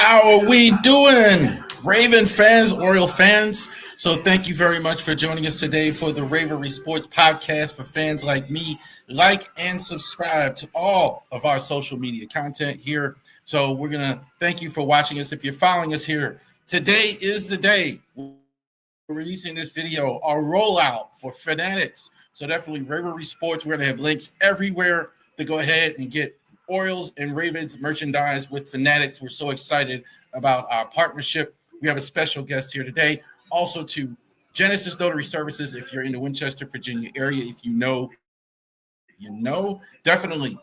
How are we doing, Raven fans, Oriole fans? So thank you very much for joining us today for the Ravori Sports podcast for fans like me. Like and subscribe to all of our social media content here. So we're going to thank you for watching us. If you're following us here, today is the day we're releasing this video, our rollout for Fanatics. So definitely Ravori Sports. We're going to have links everywhere to go ahead and get Orioles and Ravens merchandise with Fanatics. We're so excited about our partnership. We have a special guest here today. Also to Genesis Notary Services, if you're in the Winchester, Virginia area, if you know, definitely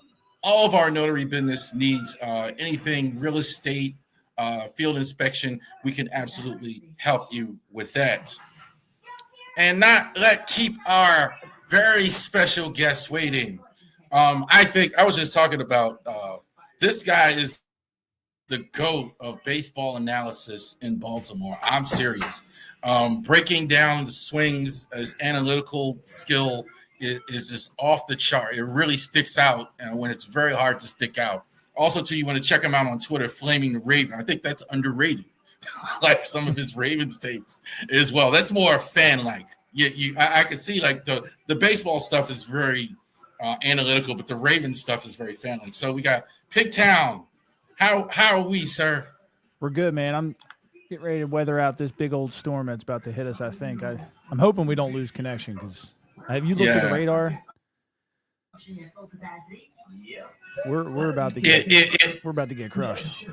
all of our notary business needs anything real estate, field inspection. We can absolutely help you with that. And keep our very special guest waiting. I think I was just talking about this guy is the GOAT of baseball analysis in Baltimore. I'm serious. Breaking down the swings, his analytical skill is just off the chart. It really sticks out when it's very hard to stick out. Also, too, you want to check him out on Twitter, Flaming the Raven. I think that's underrated, like some of his Ravens takes as well. That's more fan-like. I can see like the baseball stuff is very analytical, but the Ravens stuff is very fan-like. So we got PigTown. How are we, sir? We're good, man. I'm getting ready to weather out this big old storm that's about to hit us. I think I'm hoping we don't lose connection because have you looked at the radar? We're about to get crushed.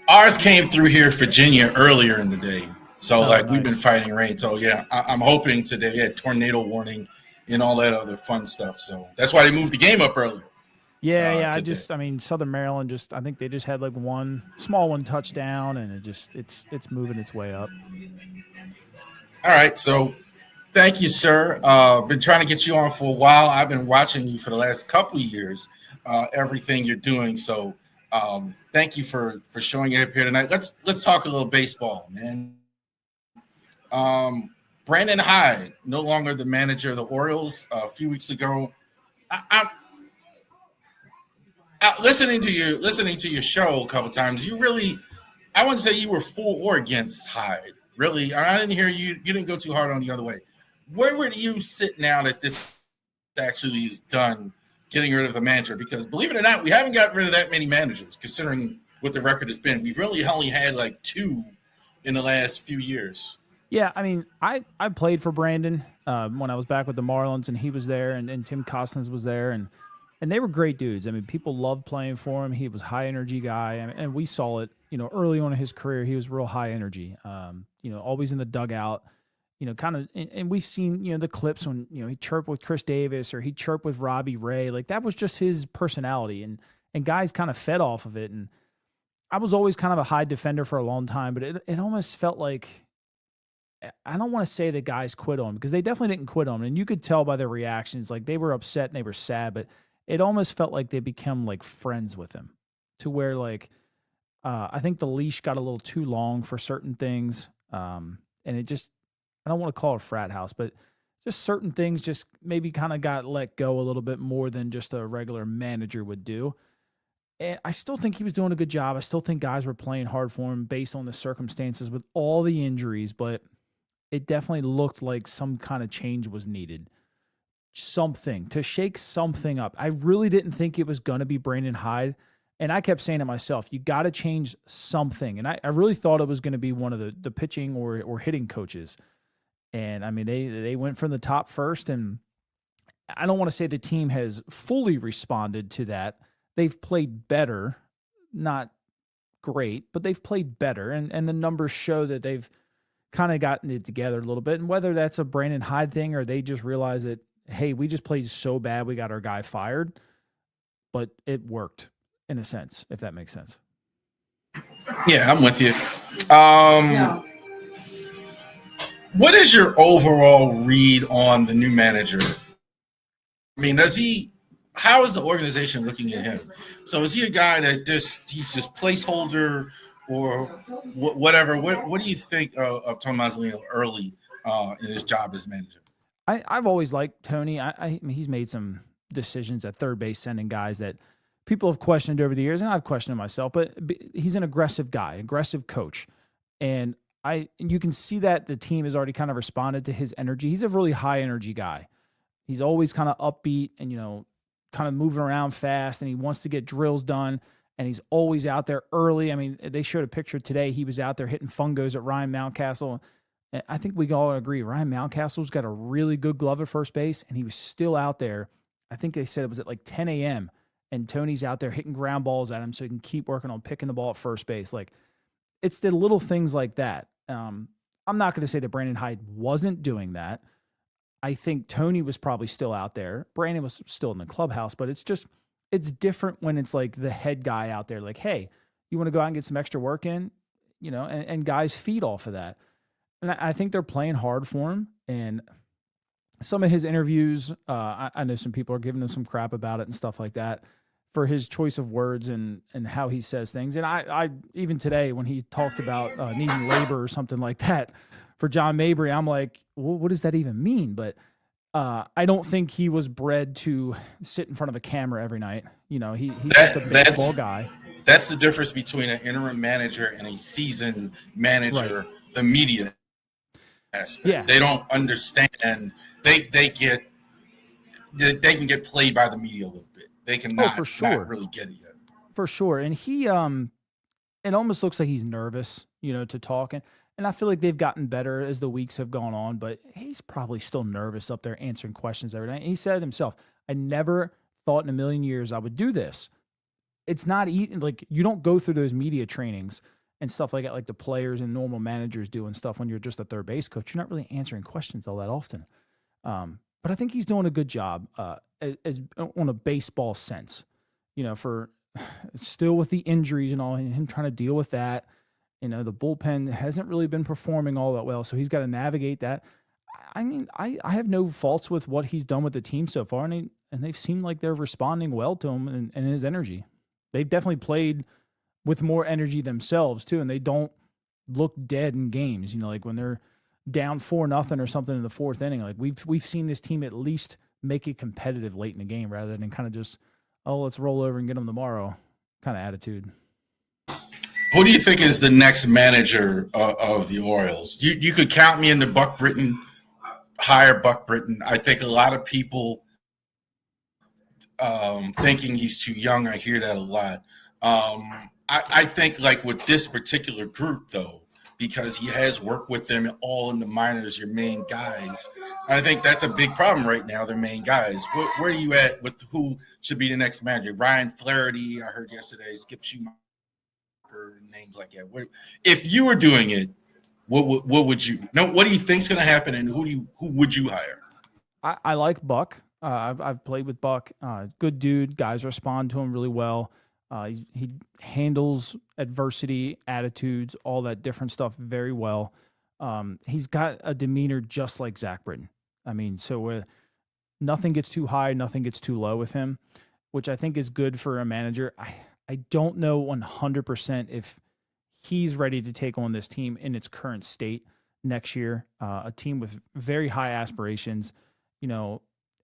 Ours came through here, Virginia, earlier in the day. So nice. We've been fighting rain. So yeah, I'm hoping today. Yeah, tornado warning and all that other fun stuff. So that's why they moved the game up earlier. Yeah. Southern Maryland I think they just had like one small one touchdown, and it's moving its way up. All right, so thank you, sir. Been trying to get you on for a while. I've been watching you for the last couple of years, everything you're doing. So thank you for showing up here tonight. Let's talk a little baseball, man. Brandon Hyde, no longer the manager of the Orioles. A few weeks ago, I'm listening to your show a couple times. You really, I wouldn't say you were for or against Hyde. Really, I didn't hear you. You didn't go too hard on the other way. Where would you sit now that this actually is done, getting rid of the manager? Because believe it or not, we haven't gotten rid of that many managers, considering what the record has been. We've really only had like 2 in the last few years. Yeah, I mean, I played for Brandon when I was back with the Marlins, and he was there, and Tim Costins was there, and they were great dudes. I mean, people loved playing for him. He was a high-energy guy, and we saw it, early on in his career. He was real high energy, always in the dugout, kind of, and we've seen, the clips when, he chirped with Chris Davis or he chirped with Robbie Ray. Like, that was just his personality, and guys kind of fed off of it, and I was always kind of a high defender for a long time, but it almost felt like, I don't want to say that guys quit on him because they definitely didn't quit on him. And you could tell by their reactions, like they were upset and they were sad, but it almost felt like they became like friends with him to where I think the leash got a little too long for certain things. And it just, I don't want to call it a frat house, but just certain things just maybe kind of got let go a little bit more than just a regular manager would do. And I still think he was doing a good job. I still think guys were playing hard for him based on the circumstances with all the injuries, but it definitely looked like some kind of change was needed. Something to shake something up. I really didn't think it was going to be Brandon Hyde. And I kept saying to myself, you got to change something. And I really thought it was going to be one of the pitching or hitting coaches. And I mean, they went from the top first. And I don't want to say the team has fully responded to that. They've played better, not great, but they've played better. And the numbers show that they've kind of gotten it together a little bit. And whether that's a Brandon Hyde thing or they just realize that, hey, we just played so bad we got our guy fired, but it worked in a sense, if that makes sense. Yeah, I'm with you. What is your overall read on the new manager? I mean, how is the organization looking at him? So is he a guy that he's just placeholder or whatever? What do you think of Tony Mazzolino early in his job as manager? I've always liked Tony. I mean, he's made some decisions at third base, sending guys that people have questioned over the years, and I've questioned myself, but he's an aggressive guy, aggressive coach. And you can see that the team has already kind of responded to his energy. He's a really high energy guy. He's always kind of upbeat and, kind of moving around fast, and he wants to get drills done, and he's always out there early. I mean, they showed a picture today. He was out there hitting fungos at Ryan Mountcastle. And I think we all agree Ryan Mountcastle's got a really good glove at first base, and he was still out there. I think they said it was at like 10 a.m., and Tony's out there hitting ground balls at him so he can keep working on picking the ball at first base. Like, it's the little things like that. I'm not going to say that Brandon Hyde wasn't doing that. I think Tony was probably still out there. Brandon was still in the clubhouse, but it's different when it's like the head guy out there, like, hey, you want to go out and get some extra work in, and guys feed off of that. And I think they're playing hard for him. And some of his interviews, I know some people are giving him some crap about it and stuff like that for his choice of words and how he says things. And I even today, when he talked about needing labor or something like that for John Mabry, I'm like, well, what does that even mean? But I don't think he was bred to sit in front of a camera every night. He's just a baseball guy. That's the difference between an interim manager and a seasoned manager, right. The media aspect. Yeah. They don't understand. They can get played by the media a little bit. They can not really get it yet. For sure. And he it almost looks like he's nervous, to talk. And I feel like they've gotten better as the weeks have gone on, but he's probably still nervous up there answering questions every night. And he said it himself, I never thought in a million years I would do this. It's not like you don't go through those media trainings and stuff like that, like the players and normal managers do and stuff when you're just a third base coach. You're not really answering questions all that often. But I think he's doing a good job as on a baseball sense, for still with the injuries and all, and him trying to deal with that. The bullpen hasn't really been performing all that well, so he's got to navigate that. I mean, I have no faults with what he's done with the team so far, and they've seemed like they're responding well to him and his energy. They've definitely played with more energy themselves too, and they don't look dead in games. Like when they're down 4-0 or something in the fourth inning, like we've seen this team at least make it competitive late in the game rather than kind of just, oh, let's roll over and get them tomorrow kind of attitude. Who do you think is the next manager of the Orioles? You could count me into Buck Britton, hire Buck Britton. I think a lot of people thinking he's too young. I hear that a lot. I think like with this particular group, though, because he has worked with them all in the minors, your main guys, I think that's a big problem right now, their main guys. Where are you at with who should be the next manager? Ryan Flaherty, I heard yesterday, Skip Schumacher, names like that. If you were doing it, what would you – what do you think is going to happen, and who would you hire? I like Buck. I've played with Buck. Good dude. Guys respond to him really well. He handles adversity, attitudes, all that different stuff very well. He's got a demeanor just like Zach Britton. I mean, so nothing gets too high, nothing gets too low with him, which I think is good for a manager. I don't know 100% if he's ready to take on this team in its current state next year. A team with very high aspirations.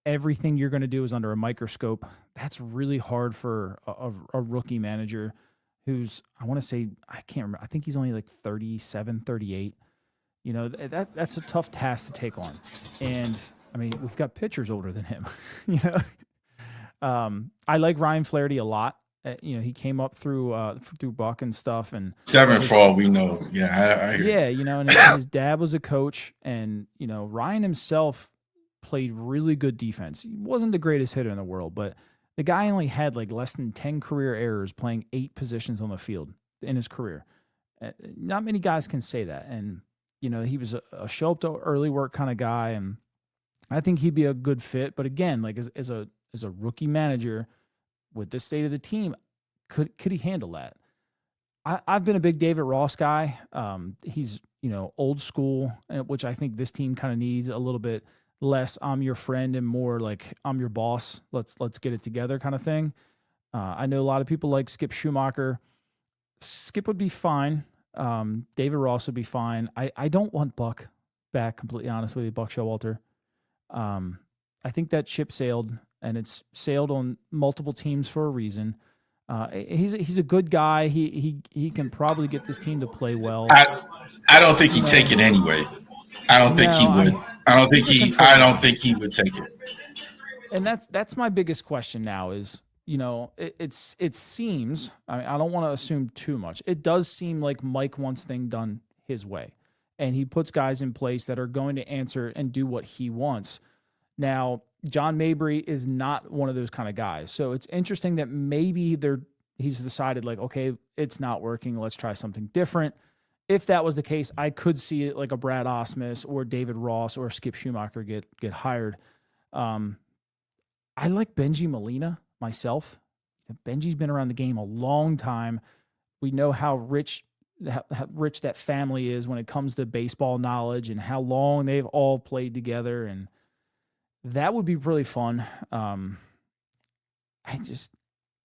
Everything you're going to do is under a microscope. That's really hard for a rookie manager who's, I want to say, I can't remember. I think he's only like 37, 38. That's a tough task to take on. And I mean, we've got pitchers older than him. I like Ryan Flaherty a lot. He came up through Buck and stuff, and 7 for all we know. Yeah, I hear. Yeah, and his dad was a coach, and Ryan himself played really good defense. He wasn't the greatest hitter in the world, but the guy only had like less than 10 career errors playing 8 positions on the field in his career. Not many guys can say that, and he was a show up to early work kind of guy, and I think he'd be a good fit. But again, like as a rookie manager with this state of the team, could he handle that? I've been a big David Ross guy. He's old school, which I think this team kind of needs a little bit less. I'm your friend and more like I'm your boss. Let's get it together kind of thing. I know a lot of people like Skip Schumacher. Skip would be fine. David Ross would be fine. I don't want Buck back. Completely honest with you, Buck Showalter. I think that ship sailed. And it's sailed on multiple teams for a reason. He's a good guy. He can probably get this team to play well. I don't think he'd take it anyway. I don't think he No, would. he's a I control don't guy, think he would take it. and that's my biggest question now. Is it seems, I don't want to assume too much. It does seem like Mike wants things done his way, and he puts guys in place that are going to answer and do what he wants. Now, John Mabry is not one of those kind of guys. So it's interesting that maybe he's decided like, okay, it's not working. Let's try something different. If that was the case, I could see it like a Brad Osmus or David Ross or Skip Schumacher get hired. I like Benji Molina myself. Benji's been around the game a long time. We know how rich that family is when it comes to baseball knowledge and how long they've all played together, and that would be really fun. I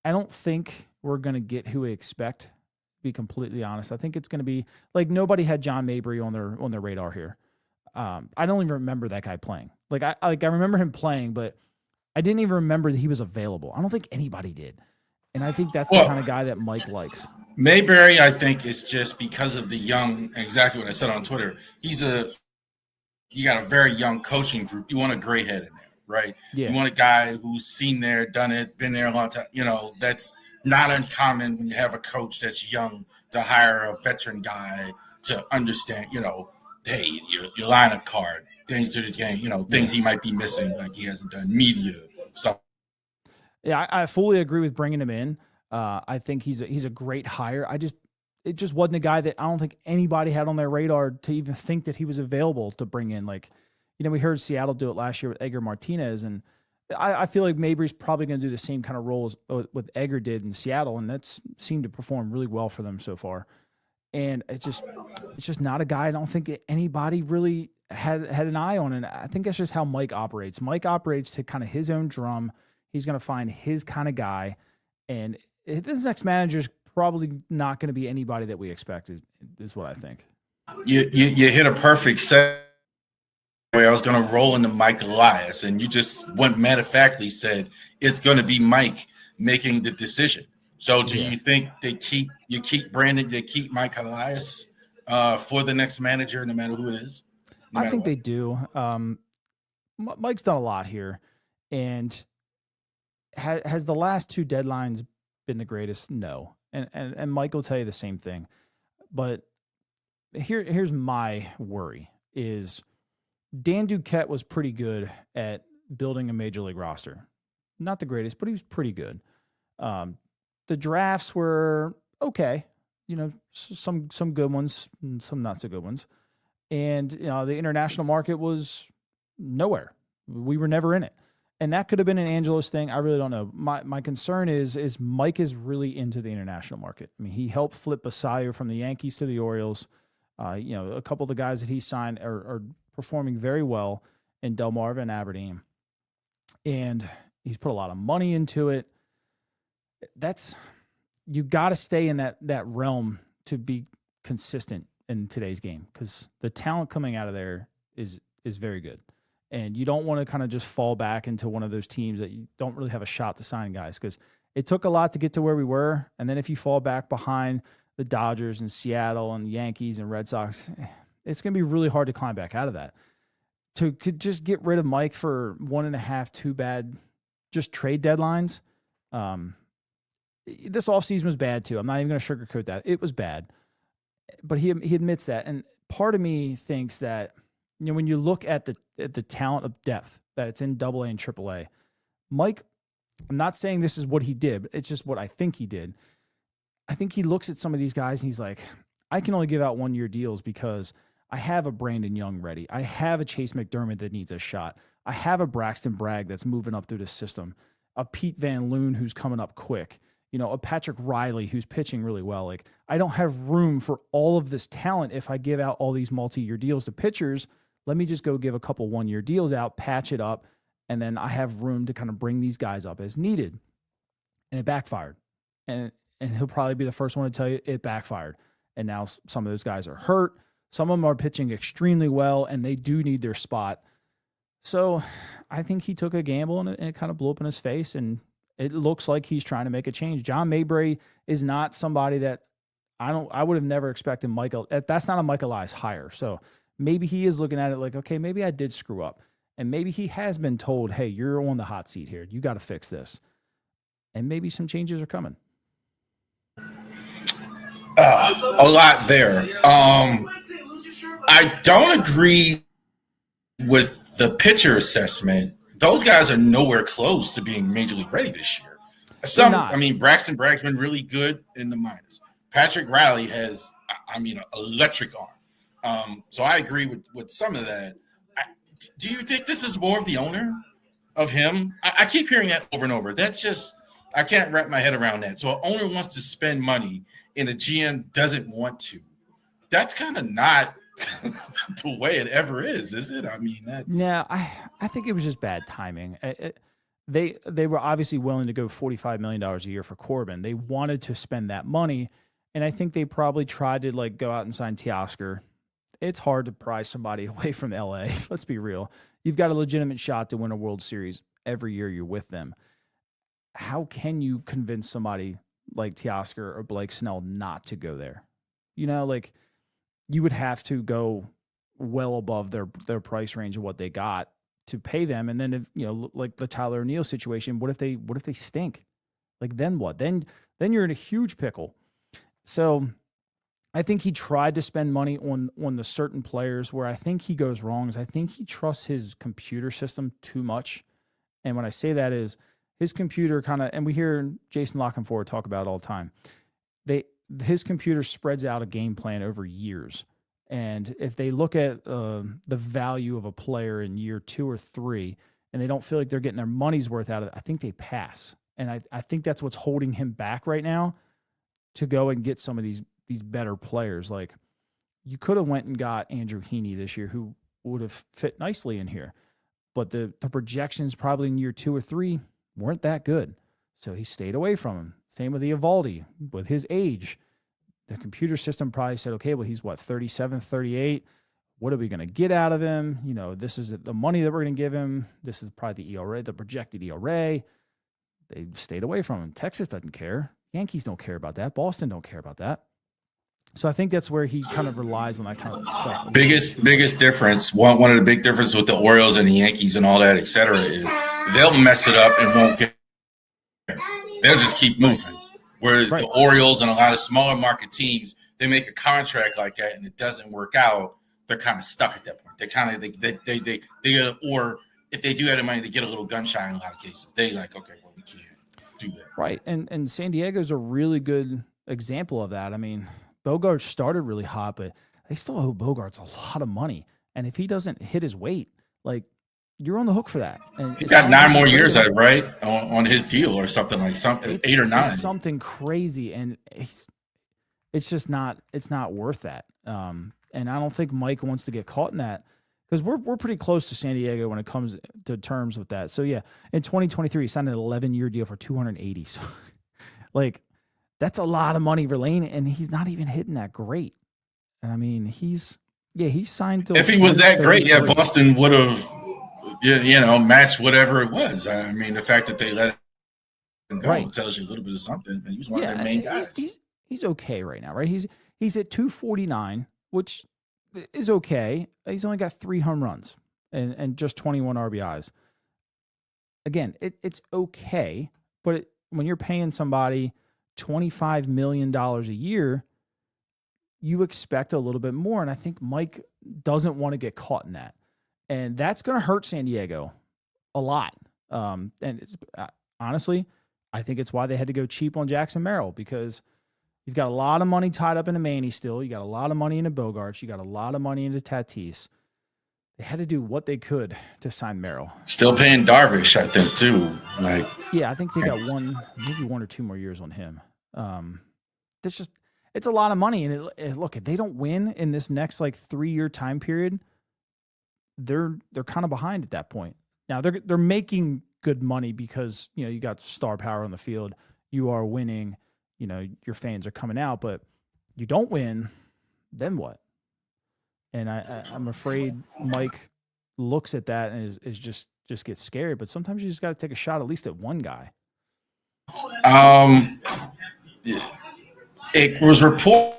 don't think we're going to get who we expect, to be completely honest. I think it's going to be like nobody had John Mabry on their radar here. I don't even remember that guy playing. I remember him playing, but I didn't even remember that he was available. I don't think anybody did. And I think that's the kind of guy that Mike likes. Mayberry, I think, is just because of the young, exactly what I said on Twitter. You got a very young coaching group. You want a gray head in there, right? Yeah. You want a guy who's seen there, done it, been there a long time. That's not uncommon when you have a coach that's young to hire a veteran guy to understand, hey, your lineup card, things to the game, things he might be missing, like he hasn't done media stuff. Yeah, I fully agree with bringing him in. I think he's a great hire. It just wasn't a guy that I don't think anybody had on their radar to even think that he was available to bring in. We heard Seattle do it last year with Edgar Martinez, and I feel like Mabry's probably going to do the same kind of role as what Edgar did in Seattle, and that's seemed to perform really well for them so far. And it's just not a guy I don't think anybody really had an eye on, and I think that's just how Mike operates. Mike operates to kind of his own drum. He's going to find his kind of guy, and this next manager is probably not going to be anybody that we expected, is what I think. You hit a perfect segue. I was going to roll into Mike Elias, and you just went matter of factly said it's going to be Mike making the decision. So do you think they keep Brandon, they keep Mike Elias for the next manager, no matter who it is? I think they do. Mike's done a lot here, and has the last two deadlines been the greatest? No. And Mike will tell you the same thing. But here's my worry is Dan Duquette was pretty good at building a major league roster. Not the greatest, but he was pretty good. The drafts were okay. Some good ones, and some not so good ones. And the international market was nowhere. We were never in it. And that could have been an Angelos thing. I really don't know. My concern is Mike is really into the international market. I mean, he helped flip Basayo from the Yankees to the Orioles. A couple of the guys that he signed are performing very well in Delmarva and Aberdeen. And he's put a lot of money into it. You got to stay in that realm to be consistent in today's game, because the talent coming out of there is very good. And you don't want to kind of just fall back into one of those teams that you don't really have a shot to sign guys, because it took a lot to get to where we were. And then if you fall back behind the Dodgers and Seattle and Yankees and Red Sox, it's going to be really hard to climb back out of that. To just get rid of Mike for 1.5, 2 bad just trade deadlines. This offseason was bad too. I'm not even going to sugarcoat that. It was bad. But he admits that. And part of me thinks that when you look at the talent of depth that's in AA and AAA, Mike, I'm not saying this is what he did, but it's just what I think he did. I think he looks at some of these guys and he's like, I can only give out 1-year deals because I have a Brandon Young ready. I have a Chase McDermott that needs a shot. I have a Braxton Bragg that's moving up through the system, a Pete Van Loon who's coming up quick, a Patrick Riley who's pitching really well. Like, I don't have room for all of this talent if I give out all these multi-year deals to pitchers. Let me just go give a couple 1-year deals out, patch it up, and then I have room to kind of bring these guys up as needed. And it backfired. And he'll probably be the first one to tell you it backfired. And now some of those guys are hurt. Some of them are pitching extremely well, and they do need their spot. So I think he took a gamble, and it kind of blew up in his face. And It looks like he's trying to make a change. John Mabry is not somebody that I would have never expected Michael. That's not a Michael Elias hire. So maybe he is looking at it like, okay, maybe I did screw up. And maybe he has been told, hey, you're on the hot seat here. You got to fix this. And maybe some changes are coming. A lot there. I don't agree with the pitcher assessment. Those guys are nowhere close to being major league ready this year. Braxton Bragg's been really good in the minors. Patrick Riley has, an electric arm. So I agree with some of that. Do you think this is more of the owner of him? I keep hearing that over and over. That's just, I can't wrap my head around that. So an owner wants to spend money and a GM doesn't want to. That's kind of not the way it ever is it? I mean, that's... Yeah, I think it was just bad timing. They were obviously willing to go $45 million a year for Corbin. They wanted to spend that money, and I think they probably tried to like go out and sign Teoscar. It's hard to pry somebody away from LA. Let's be real. You've got a legitimate shot to win a World Series every year you're with them. How can you convince somebody like Teoscar or Blake Snell not to go there? Like you would have to go well above their price range of what they got to pay them. And then if, like the Tyler O'Neill situation, what if they stink? Like then what? Then you're in a huge pickle. So I think he tried to spend money on the certain players. Where I think he goes wrong is I think he trusts his computer system too much. And when I say that is his computer kind of, and we hear Jason Lockenford talk about it all the time. His computer spreads out a game plan over years. And if they look at the value of a player in year 2 or 3, and they don't feel like they're getting their money's worth out of it, I think they pass. And I think that's what's holding him back right now to go and get some of these better players. Like you could have went and got Andrew Heaney this year, who would have fit nicely in here, but the projections probably in year 2 or 3 weren't that good. So he stayed away from him. Same with Eovaldi. With his age, the computer system probably said, okay, well, he's 37, 38. What are we going to get out of him? This is the money that we're going to give him. This is probably the ERA, the projected ERA. They stayed away from him. Texas doesn't care. Yankees don't care about that. Boston don't care about that. So I think that's where he kind of relies on that kind of stuff. Biggest difference, one of the big differences with the Orioles and the Yankees and all that, et cetera, is they'll mess it up and won't care. They'll just keep moving. Whereas the Orioles and a lot of smaller market teams, they make a contract like that and it doesn't work out, they're kind of stuck at that point. Or if they do have the money, they get a little gun shy in a lot of cases. They like, okay, well, we can't do that. Right. And San Diego's a really good example of that. I mean, Bogaerts started really hot, but they still owe Bogaerts a lot of money. And if he doesn't hit his weight, like you're on the hook for that. And he's got 9 more years, right, on his deal or something like 8 or 9. It's something crazy, and it's just not. It's not worth that. And I don't think Mike wants to get caught in that because we're pretty close to San Diego when it comes to terms with that. So yeah, in 2023, he signed an 11-year deal for $280. So like that's a lot of money for Lane, and he's not even hitting that great. And I mean, he's signed to. If he was that great, Boston would have. Match whatever it was. I mean, the fact that they let him go tells you a little bit of something. He was one of their main guys. He's okay right now, right? He's at 249, which is okay. He's only got 3 home runs and just 21 RBIs. Again, it's okay, but when you're paying somebody $25 million a year, you expect a little bit more. And I think Mike doesn't want to get caught in that. And that's going to hurt San Diego a lot. And it's, honestly, I think it's why they had to go cheap on Jackson Merrill, because you've got a lot of money tied up into Manny still. You got a lot of money into Bogaerts. You got a lot of money into Tatis. They had to do what they could to sign Merrill. Still paying Darvish, I think, too. Yeah, I think they got maybe 1 or 2 more years on him. It's a lot of money. And look, if they don't win in this next 3-year time period, they're kind of behind at that point. Now they're making good money because you got star power on the field. You are winning. Your fans are coming out, but you don't win, then what? And I'm afraid Mike looks at that and is just gets scared. But sometimes you just got to take a shot at least at one guy. Um, it was reported.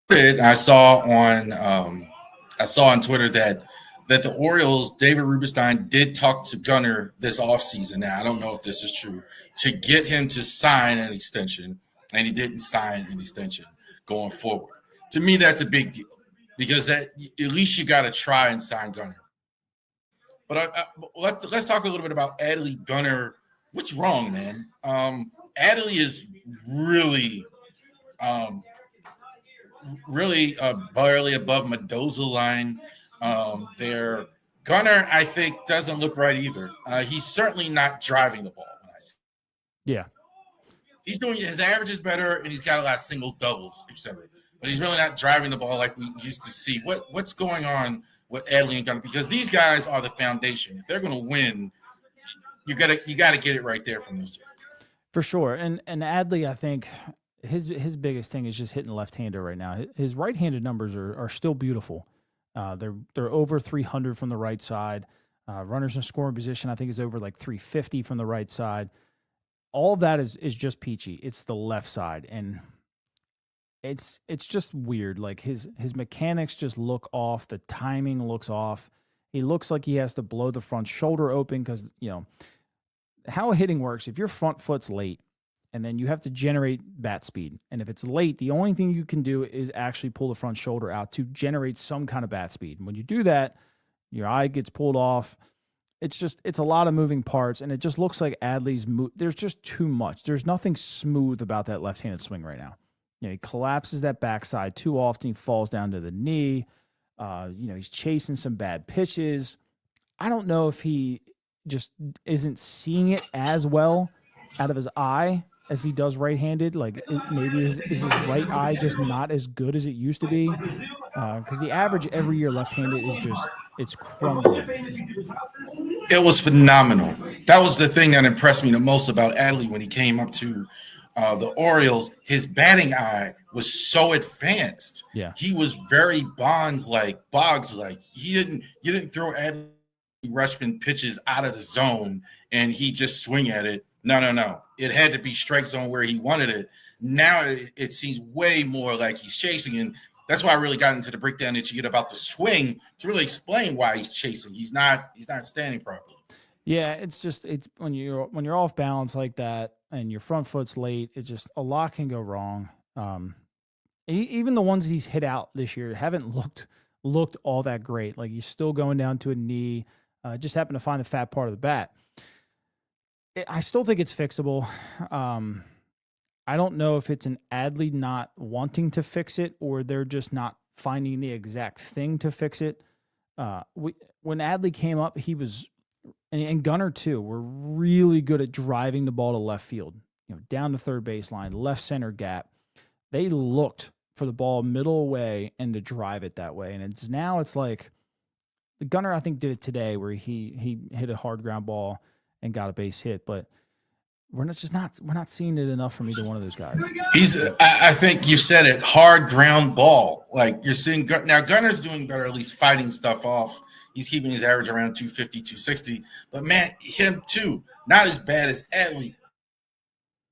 I saw on Twitter that the Orioles, David Rubenstein, did talk to Gunnar this offseason. Now I don't know if this is true, to get him to sign an extension, and he didn't sign an extension going forward. To me, that's a big deal because at least you got to try and sign Gunnar. But let's talk a little bit about Adley Gunnar. What's wrong, man? Adley is really um, really barely above Mendoza line there. Gunnar, I think, doesn't look right either. He's certainly not driving the ball. Yeah. He's doing his average is better, and he's got a lot of singles, doubles, etc. But he's really not driving the ball like we used to see. What's going on with Adley and Gunnar? Because these guys are the foundation. If they're going to win, you gotta get it right there from those two. For sure. And Adley, I think his biggest thing is just hitting left-hander right now. His right-handed numbers are still beautiful. They're over 300 from the right side. Runners in scoring position, I think, is over like 350 from the right side. All of that is just peachy. It's the left side, and it's just weird. Like his mechanics just look off. The timing looks off. He looks like he has to blow the front shoulder open because, how hitting works, if your front foot's late and then you have to generate bat speed, and if it's late, the only thing you can do is actually pull the front shoulder out to generate some kind of bat speed. And when you do that, your eye gets pulled off. It's a lot of moving parts, and it just looks like Adley's there's just too much. There's nothing smooth about that left-handed swing right now. He collapses that backside too often. He falls down to the knee. He's chasing some bad pitches. I don't know if he just isn't seeing it as well out of his eye as he does right-handed. Like maybe is his right eye just not as good as it used to be? Because the average every year left-handed is it's crumbling. It was phenomenal. That was the thing that impressed me the most about Adley when he came up to the Orioles. His batting eye was so advanced. Yeah, he was very Boggs-like. You didn't throw Adley Rutschman pitches out of the zone and he just swing at it. No. It had to be strike zone where he wanted it. Now it seems way more like he's chasing, and that's why I really got into the breakdown that you get about the swing to really explain why he's chasing. He's not standing properly. Yeah, it's when you're off balance like that and your front foot's late, it just a lot can go wrong. Even the ones he's hit out this year haven't looked all that great. Like he's still going down to a knee. Just happened to find the fat part of the bat. I still think it's fixable. I don't know if it's an Adley not wanting to fix it or they're just not finding the exact thing to fix it. When Adley came up, he was, and Gunnar too, were really good at driving the ball to left field, down the third baseline, left center gap. They looked for the ball middle away and to drive it that way. And it's like the Gunnar, I think, did it today where he hit a hard ground ball and got a base hit, but we're not seeing it enough from either one of those guys. I think you said it, hard ground ball. Like you're seeing now, Gunnar's doing better, at least fighting stuff off. He's keeping his average around 250, 260. But man, him too, not as bad as Adley.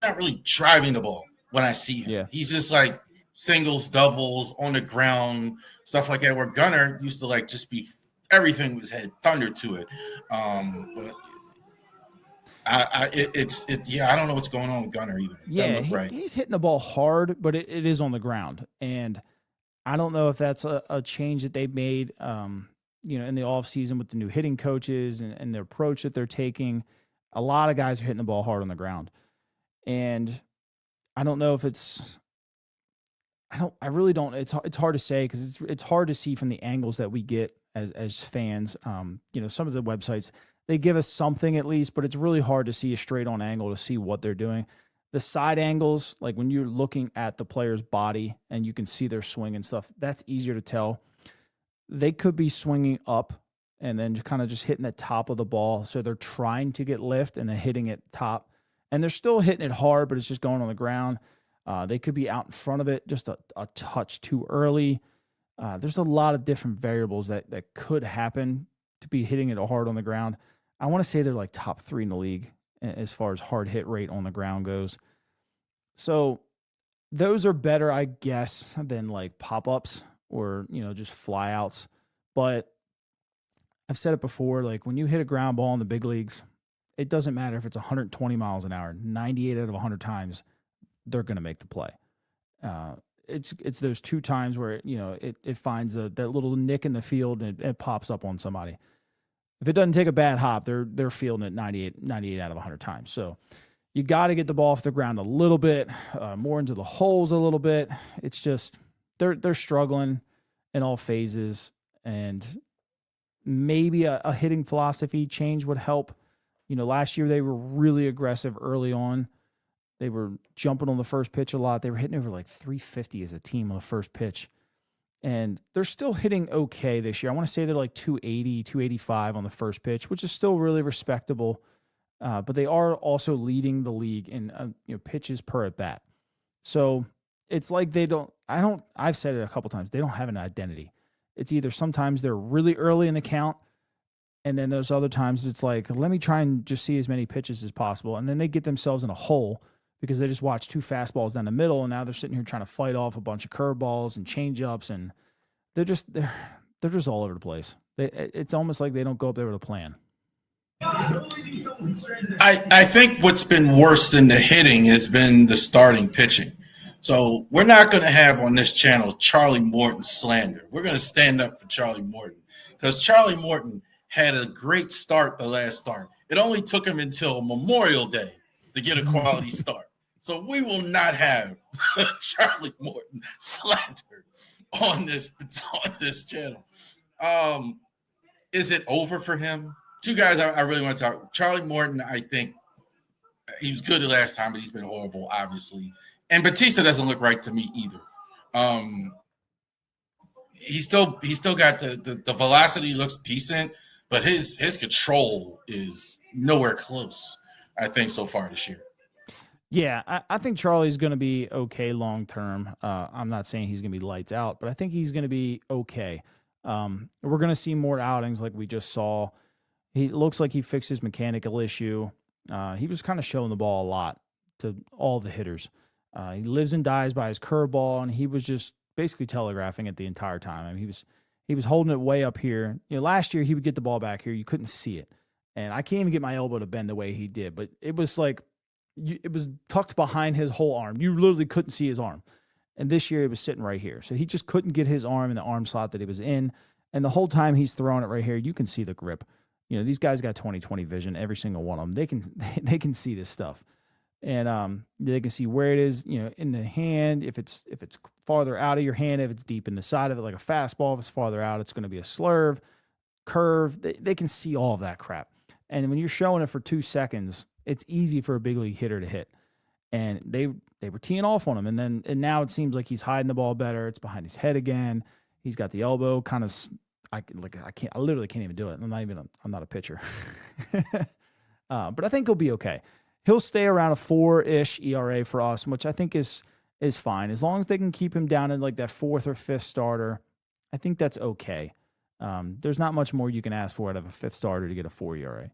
Not really driving the ball when I see him. Yeah. He's just like singles, doubles on the ground, stuff like that. Where Gunnar used to like just be everything was had thunder to it. But I don't know what's going on with Gunnar either. Yeah, he's hitting the ball hard, but it is on the ground, and I don't know if that's a change that they've made, in the offseason with the new hitting coaches and the approach that they're taking. A lot of guys are hitting the ball hard on the ground, and I don't know if it's. I really don't. It's hard to say because it's hard to see from the angles that we get as fans. Some of the websites, they give us something at least, but it's really hard to see a straight on angle to see what they're doing. The side angles, like when you're looking at the player's body and you can see their swing and stuff, that's easier to tell. They could be swinging up and then kind of just hitting the top of the ball. So they're trying to get lift and then hitting it top. And they're still hitting it hard, but it's just going on the ground. They could be out in front of it just a touch too early. There's a lot of different variables that could happen to be hitting it hard on the ground. I want to say they're like top 3 in the league as far as hard hit rate on the ground goes. So those are better, I guess, than like pop-ups or, just flyouts. But I've said it before, like when you hit a ground ball in the big leagues, it doesn't matter if it's 120 miles an hour, 98 out of 100 times, they're going to make the play. It's those 2 times where, it finds that little nick in the field and it pops up on somebody. If it doesn't take a bad hop, they're fielding it 98 out of 100 times. So you got to get the ball off the ground a little bit, more into the holes a little bit. It's just they're struggling in all phases, and maybe a hitting philosophy change would help. Last year they were really aggressive early on. They were jumping on the first pitch a lot. They were hitting over like 350 as a team on the first pitch. And they're still hitting okay this year. I want to say they're like 280, 285 on the first pitch, which is still really respectable. But they are also leading the league in pitches per at bat. So it's like I've said it a couple times, they don't have an identity. It's either sometimes they're really early in the count, and then there's other times it's like, let me try and just see as many pitches as possible. And then they get themselves in a hole because they just watched 2 fastballs down the middle, and now they're sitting here trying to fight off a bunch of curveballs and changeups, and they're just all over the place. It's almost like they don't go up there with a plan. I think what's been worse than the hitting has been the starting pitching. So we're not going to have on this channel Charlie Morton slander. We're going to stand up for Charlie Morton because Charlie Morton had a great start the last start. It only took him until Memorial Day to get a quality start. So we will not have Charlie Morton slandered on this channel. Is it over for him? 2 guys I really want to talk. Charlie Morton, I think he was good the last time, but he's been horrible, obviously. And Batista doesn't look right to me either. He's still got the velocity looks decent, but his control is nowhere close, I think, so far this year. Yeah, I think Charlie's going to be okay long term. I'm not saying he's going to be lights out, but I think he's going to be okay. We're going to see more outings like we just saw. He looks like he fixed his mechanical issue. He was kind of showing the ball a lot to all the hitters. He lives and dies by his curveball, and he was just basically telegraphing it the entire time. I mean, he was holding it way up here. Last year he would get the ball back here. You couldn't see it. And I can't even get my elbow to bend the way he did, but it was like it was tucked behind his whole arm. You literally couldn't see his arm. And this year it was sitting right here. So he just couldn't get his arm in the arm slot that he was in. And the whole time he's throwing it right here, you can see the grip. These guys got 20/20 vision, every single one of them. They can see this stuff. And they can see where it is, in the hand, if it's farther out of your hand, if it's deep in the side of it, like a fastball. If it's farther out, it's going to be a slurve, curve. They can see all of that crap. And when you're showing it for 2 seconds, it's easy for a big league hitter to hit. And they were teeing off on him. And now it seems like he's hiding the ball better. It's behind his head again. He's got the elbow kind of, I literally can't even do it. I'm not a pitcher. But I think he'll be okay. He'll stay around a 4-ish ERA for us, which I think is fine. As long as they can keep him down in like that 4th or 5th starter, I think that's okay. There's not much more you can ask for out of a 5th starter to get a 4 ERA.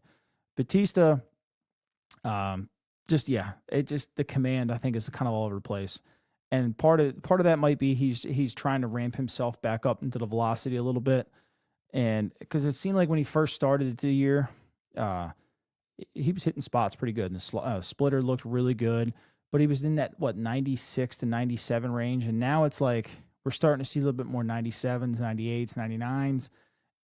Batista, the command I think is kind of all over the place, and part of that might be he's trying to ramp himself back up into the velocity a little bit, and because it seemed like when he first started the year, he was hitting spots pretty good, and the splitter looked really good, but he was in that 96 to 97 range, and now it's like we're starting to see a little bit more 97s, 98s, 99s,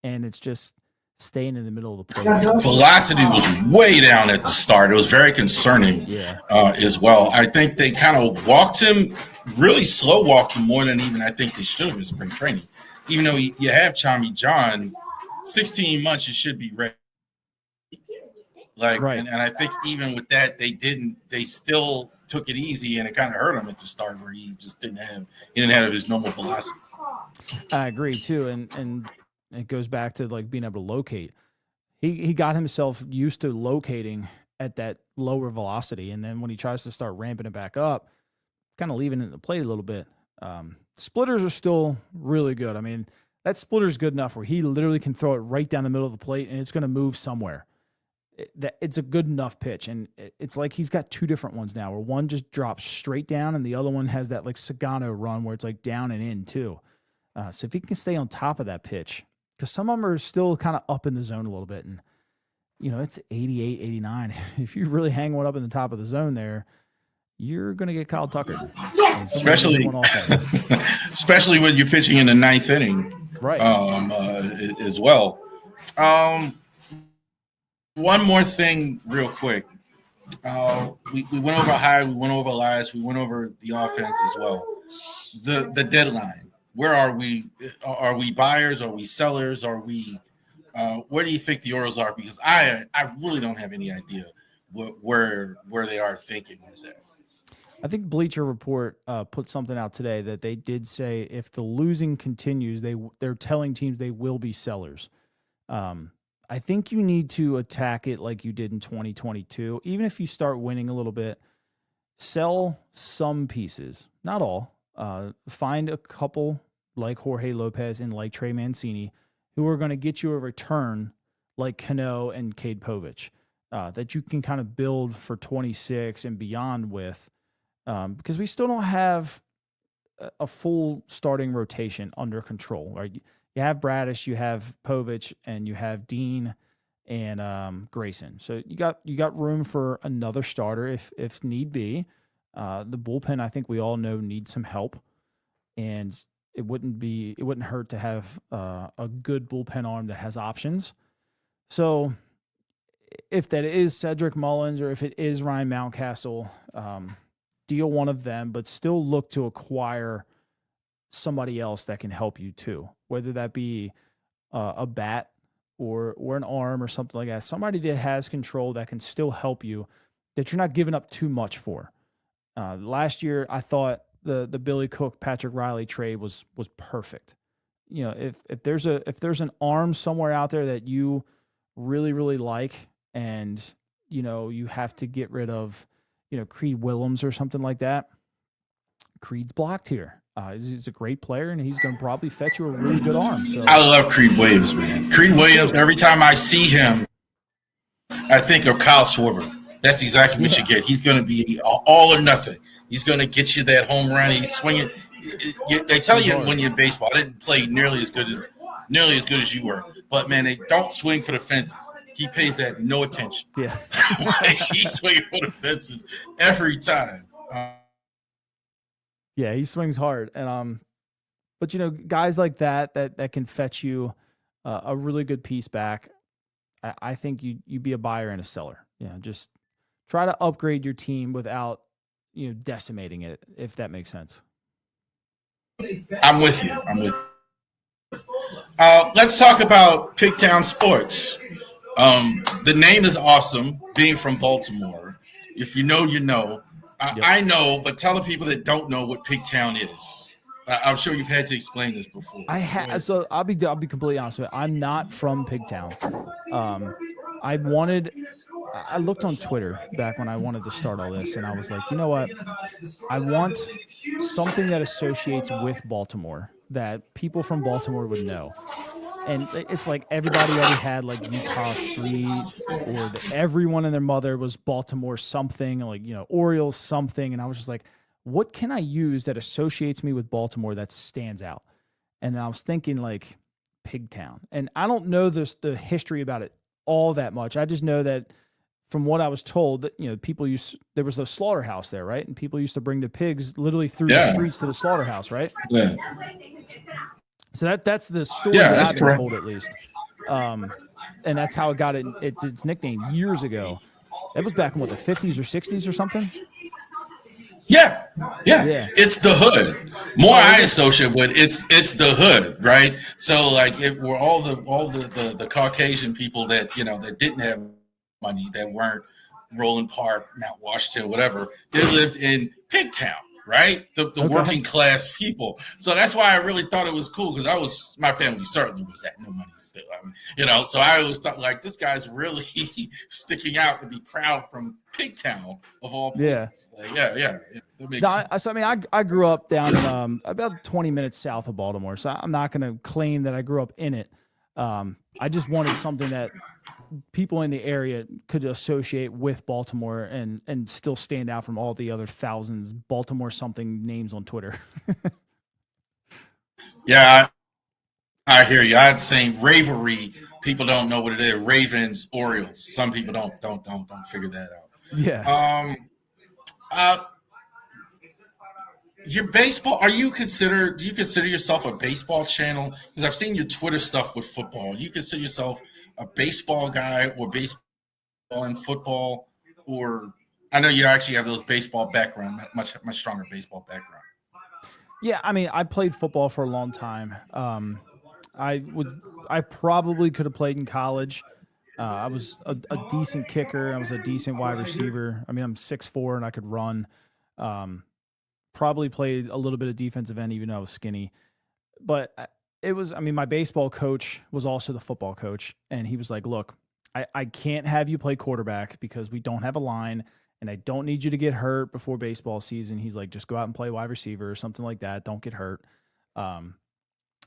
and it's just staying in the middle of the plate. Velocity was way down at the start. It was very concerning as well. I think they kind of walked him, really slow walked him more than even I think they should have in spring training. Even though you have Tommy John, 16 months, you should be ready. Right. And I think even with that, they still took it easy, and it kind of hurt him at the start where he just didn't have his normal velocity. I agree too. And it goes back to like being able to locate. He got himself used to locating at that lower velocity. And then when he tries to start ramping it back up, kind of leaving it in the plate a little bit. Splitters are still really good. I mean, that splitter's good enough where he literally can throw it right down the middle of the plate and it's going to move somewhere. that it's a good enough pitch. And it's like he's got two different ones now, where one just drops straight down and the other one has that like Sagano run where it's like down and in too. So if he can stay on top of that pitch, because some of them are still kind of up in the zone a little bit, and it's 88, 89. If you really hang one up in the top of the zone there, you're going to get Kyle Tuckered. Yes. Especially when you're pitching in the ninth inning, right? As well. One more thing real quick. We went over high, we went over last, we went over the offense as well. The deadline. Where are we? Are we buyers? Are we sellers? Are we? Where do you think the Orioles are? Because I really don't have any idea where they are thinking is that. I think Bleacher Report put something out today that they did say if the losing continues, they're telling teams they will be sellers. I think you need to attack it like you did in 2022. Even if you start winning a little bit, sell some pieces, not all. Find a couple like Jorge Lopez and like Trey Mancini who are going to get you a return like Cano and Cade Povich that you can kind of build for 26 and beyond with, because we still don't have a full starting rotation under control. Right? You have Bradish, you have Povich, and you have Dean and Grayson. So you got room for another starter if need be. The bullpen, I think we all know, needs some help, and it wouldn't hurt to have a good bullpen arm that has options. So if that is Cedric Mullins or if it is Ryan Mountcastle, deal one of them, but still look to acquire somebody else that can help you too, whether that be a bat or an arm or something like that. Somebody that has control that can still help you, that you're not giving up too much for. Last year, I thought the Billy Cook, Patrick Riley trade was perfect. If there's an arm somewhere out there that you really, really like, and you have to get rid of, Creed Willems or something like that. Creed's blocked here. He's a great player, and he's going to probably fetch you a really good arm. So I love Creed Williams, man. Creed Williams. Every time I see him, I think of Kyle Schwarber. That's exactly what you get. He's going to be all or nothing. He's going to get you that home run. He's swinging. They tell you when you're baseball, I didn't play nearly as good as you were. But, man, they don't swing for the fences. He pays that no attention. Yeah. He's swinging for the fences every time. Yeah, he swings hard. And but, guys like that can fetch you a really good piece back. I think you be a buyer and a seller. Just try to upgrade your team without decimating it, if that makes sense. I'm with you. Let's talk about PigTown Sports. The name is awesome, being from Baltimore. If you know, you know. Yep. I know, but tell the people that don't know what PigTown is. I'm sure you've had to explain this before. I have. So I'll be completely honest with you. I'm not from PigTown. I looked on Twitter back when I wanted to start all this, and I was like, you know what? I want something that associates with Baltimore that people from Baltimore would know. And it's like everybody already had like Utah Street, or everyone and their mother was Baltimore something, like, Orioles something. And I was just like, what can I use that associates me with Baltimore that stands out? And then I was thinking like PigTown. And I don't know the history about it all that much. I just know that from what I was told that, there was a slaughterhouse there, right? And people used to bring the pigs literally through the streets to the slaughterhouse, right? Yeah. So that's the story that I've been told, at least. And that's how it got its nickname years ago. That was back in the 50s or 60s or something? Yeah. It's the hood. More I associate with it's the hood, right? So like we're all the Caucasian people that that didn't have money, that weren't Roland Park, Mount Washington, whatever. They lived in PigTown. Right? The working class people. So that's why I really thought it was cool, because my family certainly was at no money still. So I always thought like this guy's really sticking out to be proud from PigTown of all places. Yeah. That makes sense. I grew up down in, about 20 minutes south of Baltimore, so I'm not going to claim that I grew up in it. I just wanted something that people in the area could associate with Baltimore and still stand out from all the other thousands Baltimore something names on Twitter. Yeah, I hear you. I'd say Ravori. People don't know what it is. Ravens, Orioles. Some people don't figure that out. Yeah. Uh, your baseball. Do you consider yourself a baseball channel? Because I've seen your Twitter stuff with football. Do you consider yourself a baseball guy or baseball and football, or I know you actually have those baseball background, much stronger baseball background. Yeah, I mean, I played football for a long time. I probably could have played in college. I was a decent kicker. I was a decent wide receiver. I mean, I'm 6'4" and I could run. Probably played a little bit of defensive end, even though I was skinny. But my baseball coach was also the football coach. And he was like, look, I can't have you play quarterback because we don't have a line and I don't need you to get hurt before baseball season. He's like, just go out and play wide receiver or something like that. Don't get hurt. I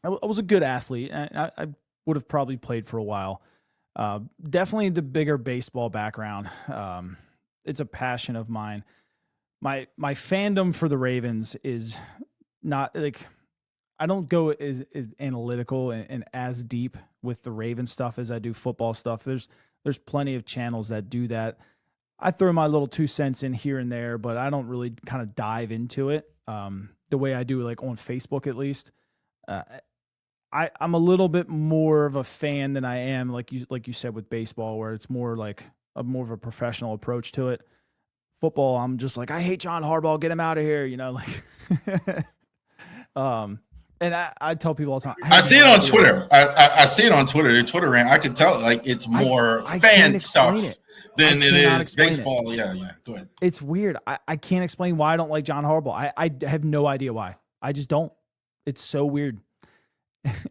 was a good athlete. I would have probably played for a while. Definitely the bigger baseball background. It's a passion of mine. My fandom for the Ravens is not like, I don't go as analytical and as deep with the Raven stuff as I do football stuff. There's plenty of channels that do that. I throw my little 2 cents in here and there, but I don't really kind of dive into it the way I do like on Facebook at least. I'm a little bit more of a fan than I am like you said with baseball, where it's more like more of a professional approach to it. Football, I'm just like, I hate John Harbaugh, get him out of here, like. And I tell people all the time. I see it on Twitter. I see it on Twitter. The Twitter rant. I could tell like it's more fan stuff than it is baseball. Yeah. Go ahead. It's weird. I can't explain why I don't like John Harbaugh. I have no idea why. I just don't. It's so weird.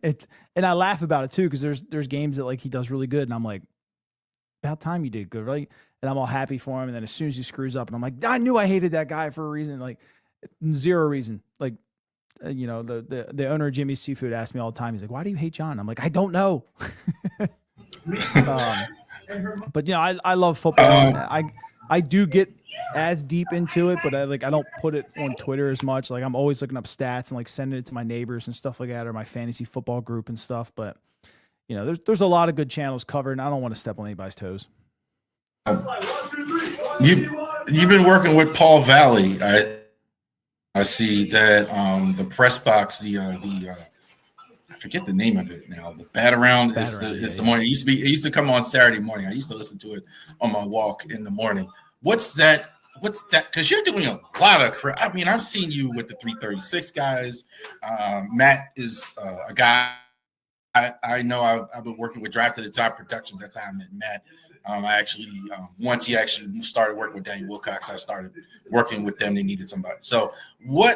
And I laugh about it too because there's games that like he does really good, and I'm like, about time you did good, right? And I'm all happy for him. And then as soon as he screws up, and I'm like, I knew I hated that guy for a reason. Like zero reason. Like. The owner of Jimmy's Seafood asked me all the time. He's like, "Why do you hate John?" I'm like, "I don't know." But I love football. I do get as deep into it, but I don't put it on Twitter as much. Like I'm always looking up stats and like sending it to my neighbors and stuff like that, or my fantasy football group and stuff. But there's a lot of good channels covered, and I don't want to step on anybody's toes. You've been working with Paul Valley. I see that the press box, I forget the name of it now. The Bat Around is the morning. It used to come on Saturday morning. I used to listen to it on my walk in the morning. What's that? Because you're doing a lot of crap. I mean, I've seen you with the 336 guys. Matt is a guy I know. I've been working with Drive to the Top Productions. That's how I met Matt. I actually, once he actually started working with Daniel Wilcox, I started working with them. They needed somebody. So where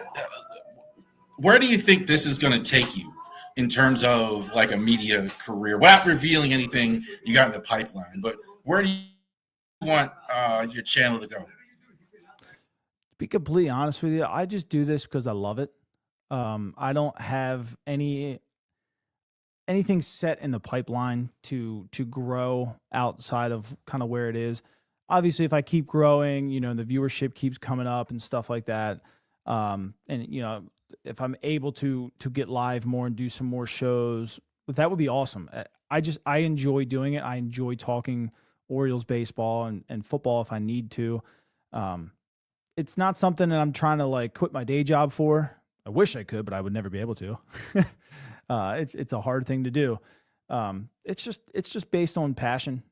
do you think this is going to take you in terms of like a media career? Without revealing anything you got in the pipeline, but where do you want your channel to go? To be completely honest with you, I just do this because I love it. I don't have anything set in the pipeline to grow outside of kind of where it is. Obviously, if I keep growing, the viewership keeps coming up and stuff like that. And if I'm able to get live more and do some more shows, that would be awesome. I enjoy doing it. I enjoy talking Orioles baseball and football if I need to. It's not something that I'm trying to like quit my day job for. I wish I could, but I would never be able to. It's a hard thing to do. It's just based on passion.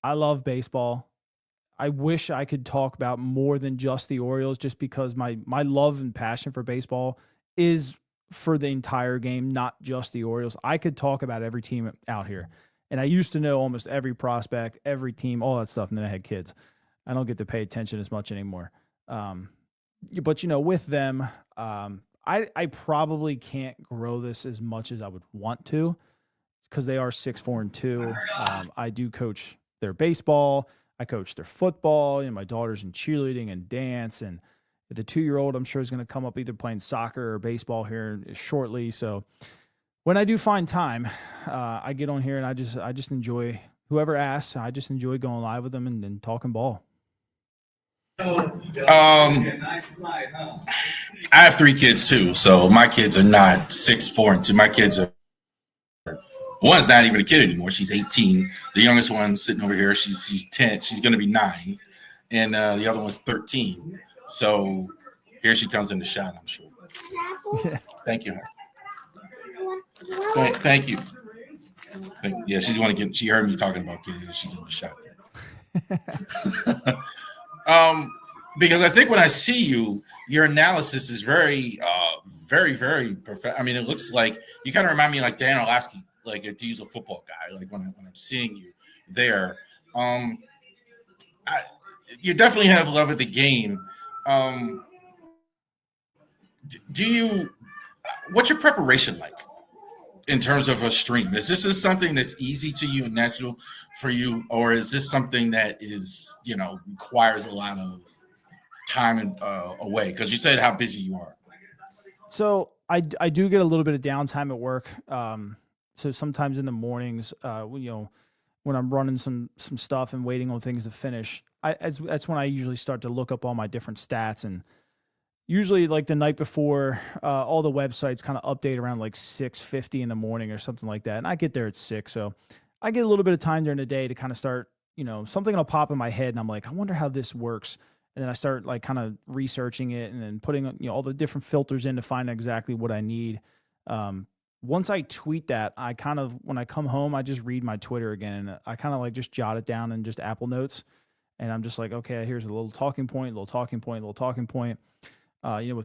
I love baseball. I wish I could talk about more than just the Orioles, just because my love and passion for baseball is for the entire game, not just the Orioles. I could talk about every team out here. And I used to know almost every prospect, every team, all that stuff. And then I had kids. I don't get to pay attention as much anymore. But with them, I probably can't grow this as much as I would want to because they are 6'4" and 2. I do coach their baseball. I coach their football. My daughter's in cheerleading and dance. And the 2-year-old, I'm sure, is going to come up either playing soccer or baseball here shortly. So when I do find time, I get on here and I just enjoy whoever asks, I just enjoy going live with them and talking ball. I have 3 kids too, so my kids are not 6, 4, and 2. My kids are one's not even a kid anymore. She's 18. The youngest one sitting over here, she's 10. She's going to be 9, and the other one's 13. So here she comes in the shot, I'm sure. Thank you. Thank you. Yeah, she's want to get. She heard me talking about kids. She's in the shot. Because I think when I see you, your analysis is very, very perfect. I mean, it looks like you kind of remind me like Dan Orlovsky, like if he's a football guy. Like when I'm seeing you there, you definitely have love of the game. What's your preparation like in terms of a stream? Is this something that's easy to you and natural for you, or is this something that is, requires a lot of time and away? Because you said how busy you are. So I do get a little bit of downtime at work. So sometimes in the mornings, when I'm running some stuff and waiting on things to finish, that's when I usually start to look up all my different stats. And usually like the night before, all the websites kind of update around like 6:50 in the morning or something like that. And I get there at 6. So I get a little bit of time during the day to kind of start, something will pop in my head and I'm like, I wonder how this works. And then I start like kind of researching it and then putting, all the different filters in to find exactly what I need. Once I tweet that, I kind of, when I come home, I just read my Twitter again and I kind of like just jot it down in just Apple Notes. And I'm just like, okay, here's a little talking point. With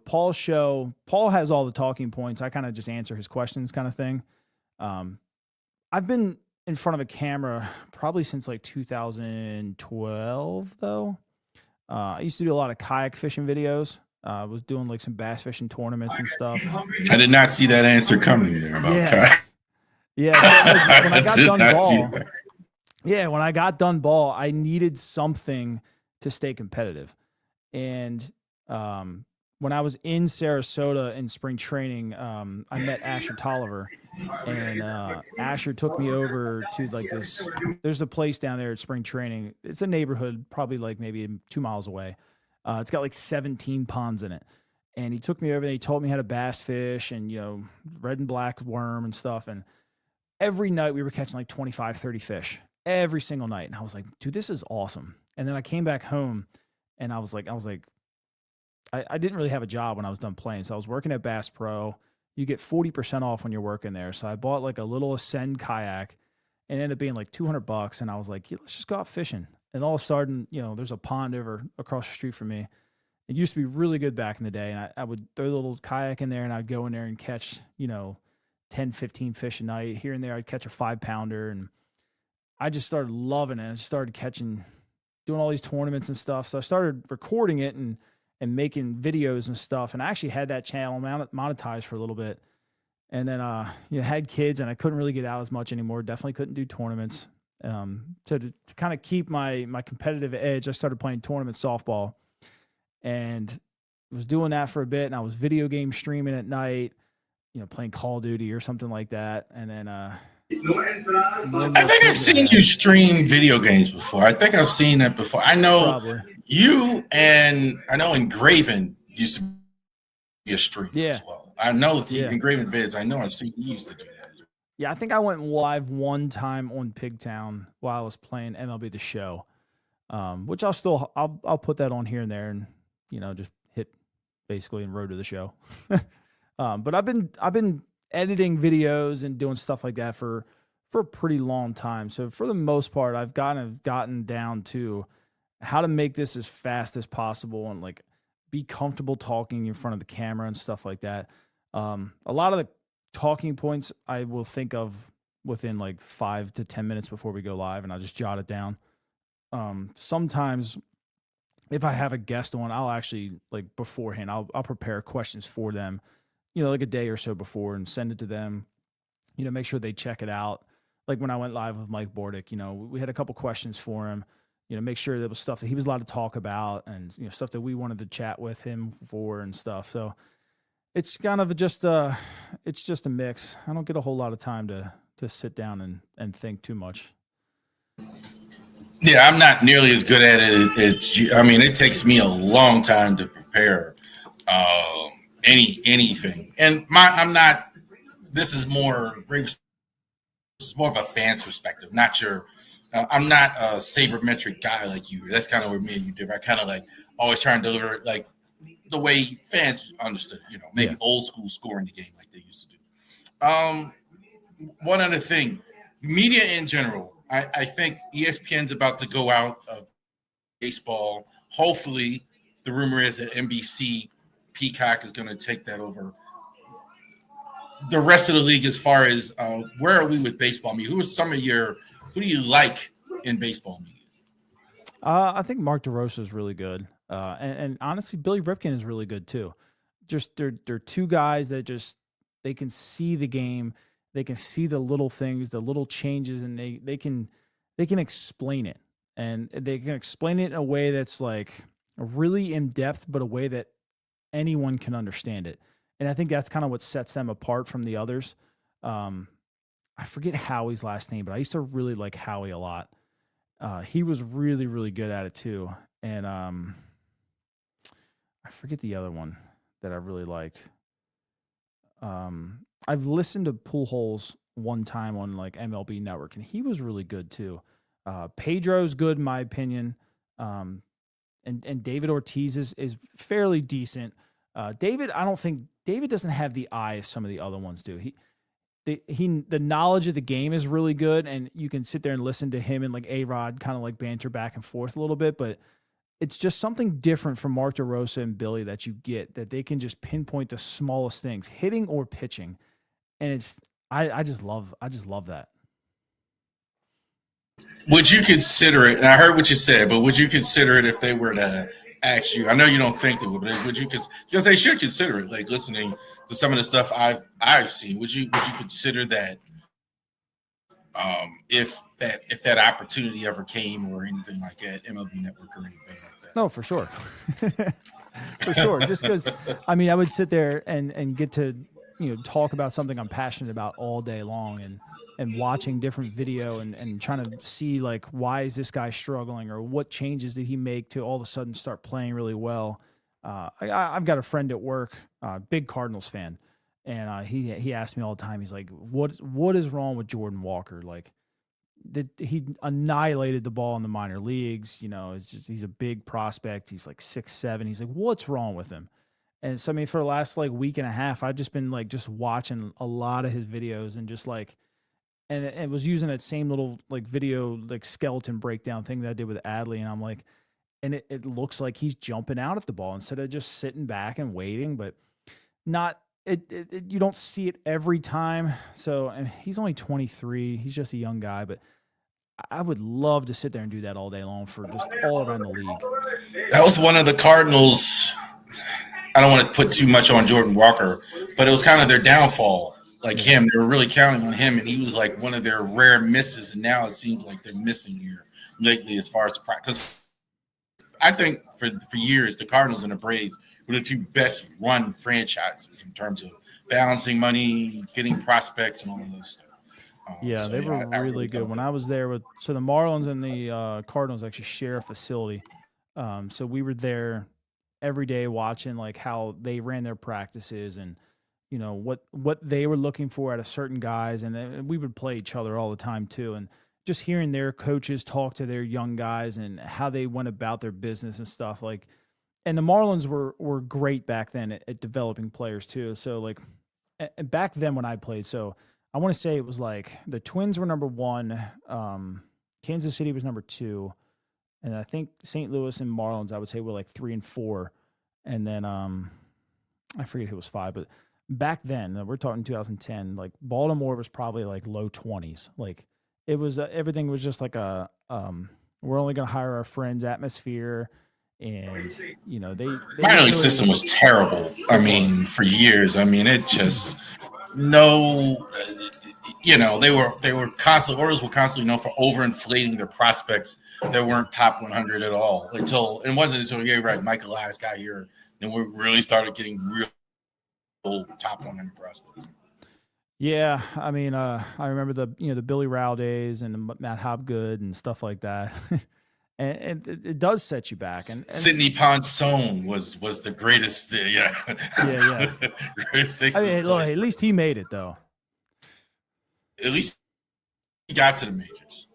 Paul's show, Paul has all the talking points. I kind of just answer his questions kind of thing. I've been in front of a camera probably since like 2012 though. I used to do a lot of kayak fishing videos. I was doing like some bass fishing tournaments and stuff. I did not see that answer coming there about kayak. Yeah. So when I got done ball, when I got done ball, I needed something to stay competitive. And when I was in Sarasota in spring training, I met Asher Tolliver, and Asher took me over to like this. There's a place down there at spring training. It's a neighborhood, probably like maybe 2 miles away. It's got like 17 ponds in it. And he took me over and he taught me how to bass fish and, red and black worm and stuff. And every night we were catching like 25, 30 fish every single night. And I was like, dude, this is awesome. And then I came back home and I was like, I didn't really have a job when I was done playing. So I was working at Bass Pro. You get 40% off when you're working there. So I bought like a little Ascend kayak and it ended up being like $200. And I was like, let's just go out fishing. And all of a sudden, there's a pond across the street from me. It used to be really good back in the day. And I would throw a little kayak in there and I'd go in there and catch, 10, 15 fish a night. Here and there, I'd catch a 5-pounder. And I just started loving it. I just started doing all these tournaments and stuff. So I started recording it and making videos and stuff. And I actually had that channel monetized for a little bit. And then, had kids and I couldn't really get out as much anymore. Definitely couldn't do tournaments. To kind of keep my competitive edge, I started playing tournament softball and was doing that for a bit. And I was video game streaming at night, playing Call of Duty or something like that. And then, I think I've seen you stream video games before. I think I've seen that before. I know Probably. You and I know Engraven used to be a streamer as well. I know the Engraven vids. I know I've seen you used to do that. Yeah, I think I went live one time on PigTown while I was playing MLB The Show, which I'll put that on here and there and just hit basically and road to the show. But I've been editing videos and doing stuff like that for a pretty long time. So for the most part, I've gotten down to how to make this as fast as possible and like be comfortable talking in front of the camera and stuff like that. A lot of the talking points I will think of within like 5 to 10 minutes before we go live, and I'll just jot it down. Sometimes if I have a guest on, I'll actually like beforehand, I'll prepare questions for them, like a day or so before and send it to them, make sure they check it out. Like when I went live with Mike Bordick, we had a couple questions for him, make sure there was stuff that he was allowed to talk about and, stuff that we wanted to chat with him for and stuff. So it's kind of just a mix. I don't get a whole lot of time to sit down and think too much. Yeah, I'm not nearly as good at it. It takes me a long time to prepare anything, and I'm not. This is more of a fan's perspective, not your. I'm not a sabermetric guy like you. That's kind of where me and you differ. I kind of like always trying to deliver it like the way fans understood. Maybe Yeah. old school scoring the game like they used to do. One other thing, media in general. I think ESPN's about to go out of baseball. Hopefully, the rumor is that NBC Peacock is going to take that over. The rest of the league, as far as where are we with baseball? I mean, who do you like in baseball media? I think Mark DeRosa is really good, and honestly, Billy Ripken is really good too. Just they're two guys that just they can see the game, they can see the little things, the little changes, and they can explain it, and they can explain it in a way that's like really in depth, but a way that anyone can understand it. And I think that's kind of what sets them apart from the others. Um, I forget Howie's last name, but I used to really like Howie a lot. He was really, really good at it too. And I forget the other one that I really liked. I've listened to Pool Holes one time on like MLB Network, and he was really good too. Pedro's good in my opinion. Um, and David Ortiz is fairly decent. David, I don't think David doesn't have the eye as some of the other ones do. The knowledge of the game is really good, and you can sit there and listen to him and like A-Rod kind of like banter back and forth a little bit, but it's just something different from Mark DeRosa and Billy that you get, that they can just pinpoint the smallest things, hitting or pitching. And I just love that. Would you consider it? And I heard what you said, but would you consider it if they were to ask you? I know you don't think they would, but would you? Because they should consider it. Like listening to some of the stuff I've seen, would you consider that if that opportunity ever came or anything like that, MLB Network or anything like that? No, for sure. For sure. Just because, I mean, I would sit there and get to, talk about something I'm passionate about all day long, and watching different video and trying to see like, why is this guy struggling, or what changes did he make to all of a sudden start playing really well. I've got a friend at work, big Cardinals fan. And he asked me all the time. He's like, "What is wrong with Jordan Walker? Like, he annihilated the ball in the minor leagues. He's a big prospect. He's like 6'7". He's like, what's wrong with him?" And so, I mean, for the last like week and a half, I've just been like just watching a lot of his videos, and just like, and it was using that same little like video like skeleton breakdown thing that I did with Adley, and I'm like, and it looks like he's jumping out at the ball instead of just sitting back and waiting, but not. You don't see it every time. So, and he's only 23. He's just a young guy, but I would love to sit there and do that all day long for just all around the league. That was one of the Cardinals. I don't want to put too much on Jordan Walker, but it was kind of their downfall. Like him, they were really counting on him, and he was like one of their rare misses. And now it seems like they're missing here lately as far as the practice. I think for years, the Cardinals and the Braves were the two best run franchises in terms of balancing money, getting prospects, and all of those stuff. Yeah, they were really good. When I was there so the Marlins and the Cardinals actually share a facility. So we were there every day watching like how they ran their practices, and what they were looking for out of certain guys, and then we would play each other all the time too, and just hearing their coaches talk to their young guys and how they went about their business and stuff like. And the Marlins were great back then at developing players too. So like back then when I played, so I want to say it was like the Twins were number one, Kansas City was number two, and I think St. Louis and Marlins I would say were like 3 and 4, and then I forget who was 5, but back then we're talking 2010, like Baltimore was probably like low 20s, like it was everything was just like a we're only going to hire our friends atmosphere. And they minor league system was terrible. I mean, for years. I mean, it just no. They were constantly. Orioles were constantly known for overinflating their prospects that weren't top 100 at all. It wasn't until Mike Elias got here, then we really started getting real top 100 prospects. Yeah, I mean, I remember the Billy Rao days and the Matt Hobgood and stuff like that, and it does set you back. And Sidney Ponson was the greatest. Yeah, yeah. greatest I Sixers mean, look, sliced at bread. least he made it though. At least he got to the majors.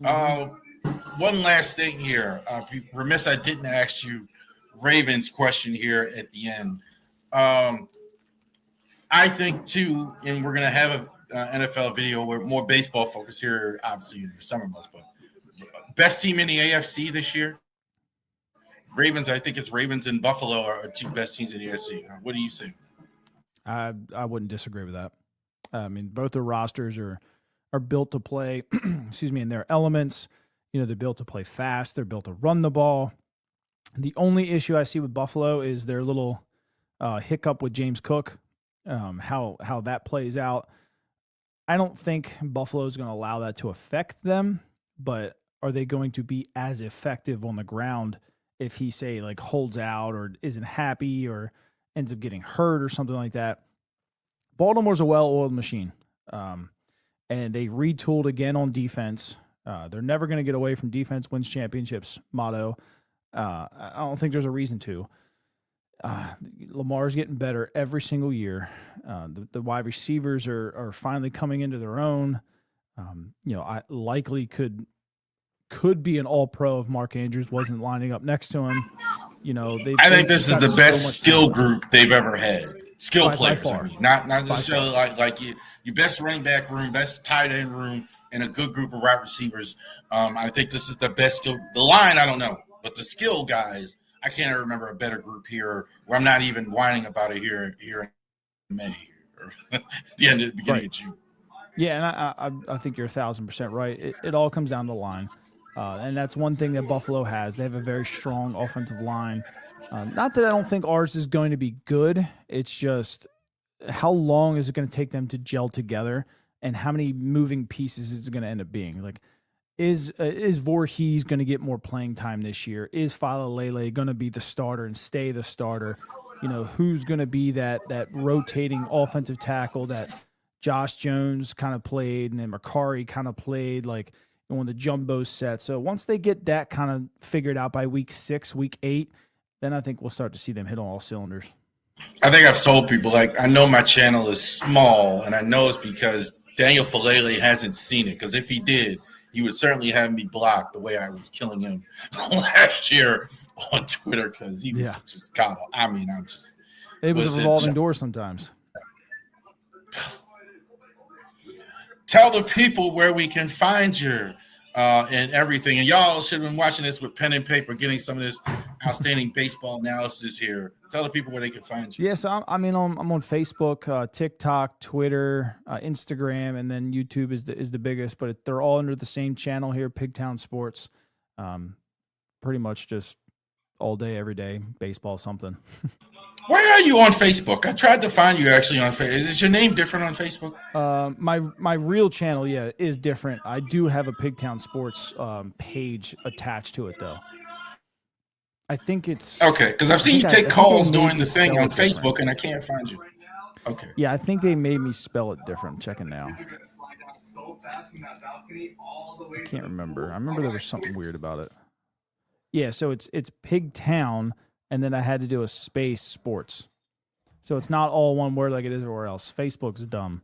Hmm. One last thing here. Remiss I didn't ask you Ravens question here at the end. Um, I think too, and we're gonna have a NFL video where more baseball focus here, obviously in the summer months. But best team in the AFC this year, Ravens. I think it's Ravens and Buffalo are two best teams in the AFC. What do you say? I wouldn't disagree with that. I mean, both their rosters are built to play, excuse me, in their elements. They're built to play fast. They're built to run the ball. The only issue I see with Buffalo is their little hiccup with James Cook. How that plays out. I don't think Buffalo is going to allow that to affect them, but are they going to be as effective on the ground if he, say, like holds out or isn't happy or ends up getting hurt or something like that? Baltimore's a well-oiled machine, and they retooled again on defense. They're never going to get away from defense wins championships motto. I don't think there's a reason to. Lamar's getting better every single year. The wide receivers are finally coming into their own. I likely could be an All-Pro if Mark Andrews wasn't lining up next to him. I think this is got the so best much skill talent. group they've ever had. Skill By players, I far. mean, not By necessarily far. like your best running back room, best tight end room, and a good group of wide receivers. I think this is the best skill. The line, I don't know, but the skill guys, I can't remember a better group here. Where I'm not even whining about it here in May or the beginning of June. Yeah, and I think you're 1,000% right. It all comes down to the line, and that's one thing that Buffalo has. They have a very strong offensive line. Not that I don't think ours is going to be good. It's just how long is it going to take them to gel together, and how many moving pieces is it going to end up being? Like, is Voorhees going to get more playing time this year? Is Falalele going to be the starter and stay the starter? Who's going to be that rotating offensive tackle that Josh Jones kind of played and then Makari kind of played like on the jumbo set. So once they get that kind of figured out by week 6, week 8, then I think we'll start to see them hit on all cylinders. I think I've sold people. Like, I know my channel is small, and I know it's because Daniel Falele hasn't seen it. Because if he did, he would certainly have me blocked the way I was killing him last year on Twitter because he was just God. I mean, I'm just. It was a revolving door sometimes. Tell the people where we can find you and everything. And y'all should have been watching this with pen and paper, getting some of this outstanding baseball analysis here. Tell the people where they can find you. Yeah, so I'm on Facebook, TikTok, Twitter, Instagram, and then YouTube is the biggest. But they're all under the same channel here, PigTown Sports. Pretty much just all day, every day, baseball something. Where are you on Facebook? I tried to find you actually on Facebook. Is your name different on Facebook? My real channel, is different. I do have a PigTown Sports page attached to it, though. I think it's okay because I've seen you take calls doing the thing on Facebook, and I can't find you. Okay. Yeah, I think they made me spell it different. I'm checking now. I can't remember. I remember there was something weird about it. Yeah, so it's PigTown, and then I had to do a space sports. So it's not all one word like it is everywhere else. Facebook's dumb.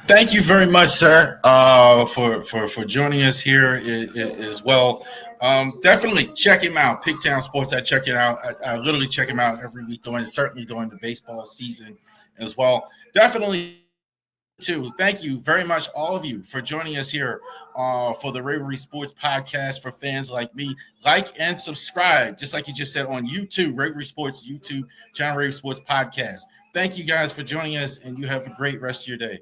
Thank you very much, sir, for joining us here as well. Definitely check him out, PigTown Sports. I check it out. I literally check him out every week, certainly during the baseball season as well. Definitely, too. Thank you very much, all of you, for joining us here for the Ravori Sports Podcast for fans like me. Like and subscribe, just like you just said, on YouTube, Ravori Sports YouTube channel, Ravori Sports Podcast. Thank you guys for joining us, and you have a great rest of your day.